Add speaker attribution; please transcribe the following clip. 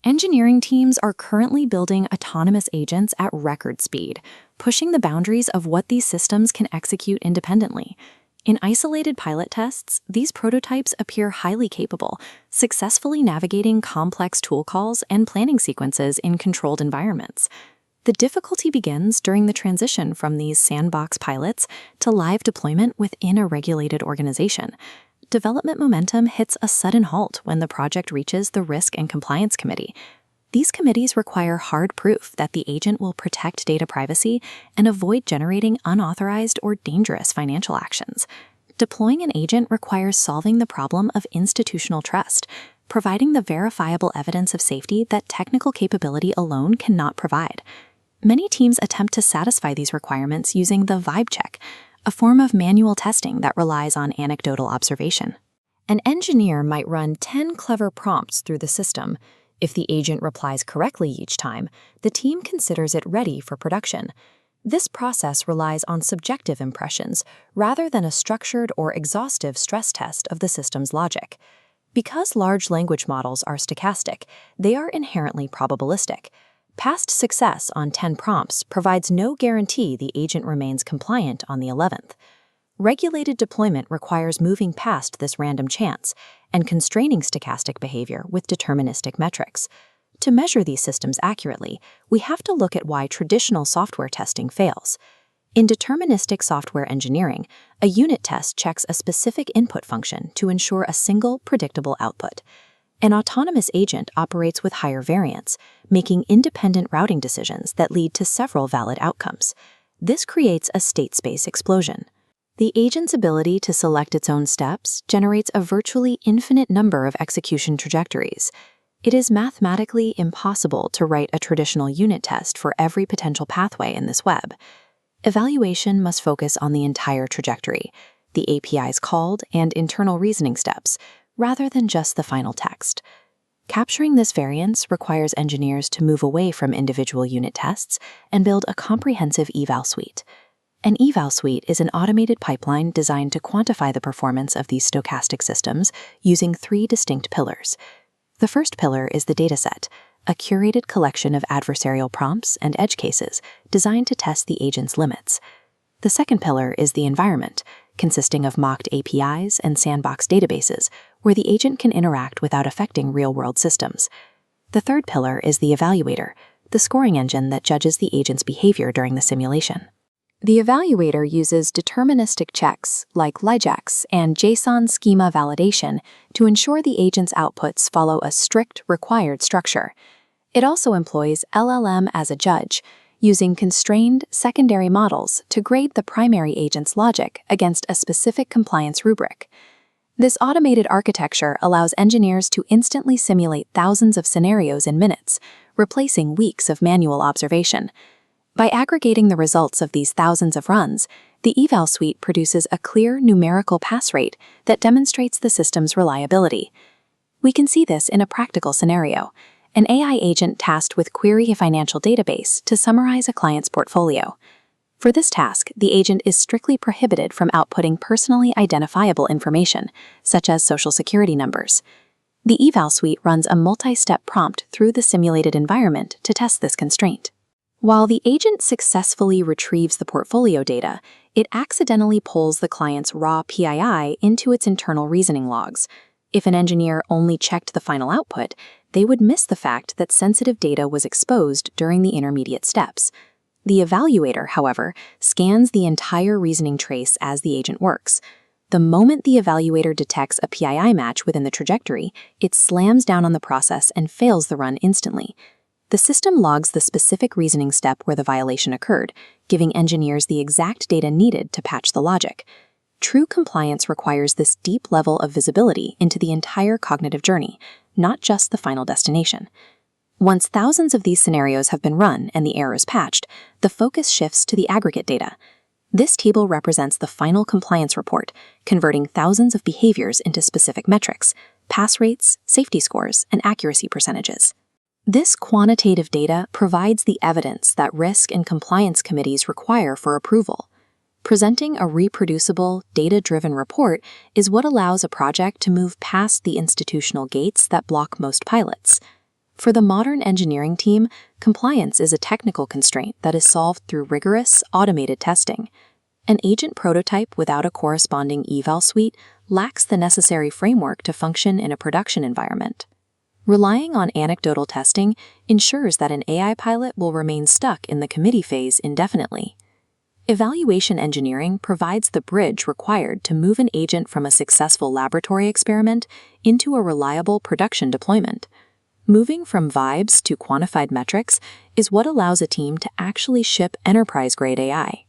Speaker 1: Engineering teams are currently building autonomous agents at record speed, pushing the boundaries of what these systems can execute independently. In isolated pilot tests, these prototypes appear highly capable, successfully navigating complex tool calls and planning sequences in controlled environments. The difficulty begins during the transition from these sandbox pilots to live deployment within a regulated organization. Development momentum hits a sudden halt when the project reaches the Risk and Compliance Committee. These committees require hard proof that the agent will protect data privacy and avoid generating unauthorized or dangerous financial actions. Deploying an agent requires solving the problem of institutional trust, providing the verifiable evidence of safety that technical capability alone cannot provide. Many teams attempt to satisfy these requirements using the vibe check, a form of manual testing that relies on anecdotal observation. An engineer might run 10 clever prompts through the system. If the agent replies correctly each time, the team considers it ready for production. This process relies on subjective impressions rather than a structured or exhaustive stress test of the system's logic. Because large language models are stochastic, they are inherently probabilistic. Past success on 10 prompts provides no guarantee the agent remains compliant on the 11th. Regulated deployment requires moving past this random chance and constraining stochastic behavior with deterministic metrics. To measure these systems accurately, we have to look at why traditional software testing fails. In deterministic software engineering, a unit test checks a specific input function to ensure a single, predictable output. An autonomous agent operates with higher variance, making independent routing decisions that lead to several valid outcomes. This creates a state space explosion. The agent's ability to select its own steps generates a virtually infinite number of execution trajectories. It is mathematically impossible to write a traditional unit test for every potential pathway in this web. Evaluation must focus on the entire trajectory, the APIs called and internal reasoning steps, rather than just the final text. Capturing this variance requires engineers to move away from individual unit tests and build a comprehensive eval suite. An eval suite is an automated pipeline designed to quantify the performance of these stochastic systems using 3 distinct pillars. The first pillar is the dataset, a curated collection of adversarial prompts and edge cases designed to test the agent's limits. The second pillar is the environment, consisting of mocked APIs and sandbox databases, where the agent can interact without affecting real-world systems. The third pillar is the evaluator, the scoring engine that judges the agent's behavior during the simulation. The evaluator uses deterministic checks, like LIJACs and JSON schema validation, to ensure the agent's outputs follow a strict, required structure. It also employs LLM as a judge, using constrained secondary models to grade the primary agent's logic against a specific compliance rubric. This automated architecture allows engineers to instantly simulate thousands of scenarios in minutes, replacing weeks of manual observation. By aggregating the results of these thousands of runs, the eval suite produces a clear numerical pass rate that demonstrates the system's reliability. We can see this in a practical scenario: an AI agent tasked with query a financial database to summarize a client's portfolio. For this task, the agent is strictly prohibited from outputting personally identifiable information, such as social security numbers. The eval suite runs a multi-step prompt through the simulated environment to test this constraint. While the agent successfully retrieves the portfolio data, it accidentally pulls the client's raw PII into its internal reasoning logs. If an engineer only checked the final output, they would miss the fact that sensitive data was exposed during the intermediate steps. The evaluator, however, scans the entire reasoning trace as the agent works. The moment the evaluator detects a PII match within the trajectory, it slams down on the process and fails the run instantly. The system logs the specific reasoning step where the violation occurred, giving engineers the exact data needed to patch the logic. True compliance requires this deep level of visibility into the entire cognitive journey, not just the final destination. Once thousands of these scenarios have been run and the error is patched, the focus shifts to the aggregate data. This table represents the final compliance report, converting thousands of behaviors into specific metrics, pass rates, safety scores, and accuracy percentages. This quantitative data provides the evidence that risk and compliance committees require for approval. Presenting a reproducible, data-driven report is what allows a project to move past the institutional gates that block most pilots. For the modern engineering team, compliance is a technical constraint that is solved through rigorous, automated testing. An agent prototype without a corresponding eval suite lacks the necessary framework to function in a production environment. Relying on anecdotal testing ensures that an AI pilot will remain stuck in the committee phase indefinitely. Evaluation engineering provides the bridge required to move an agent from a successful laboratory experiment into a reliable production deployment. Moving from vibes to quantified metrics is what allows a team to actually ship enterprise-grade AI.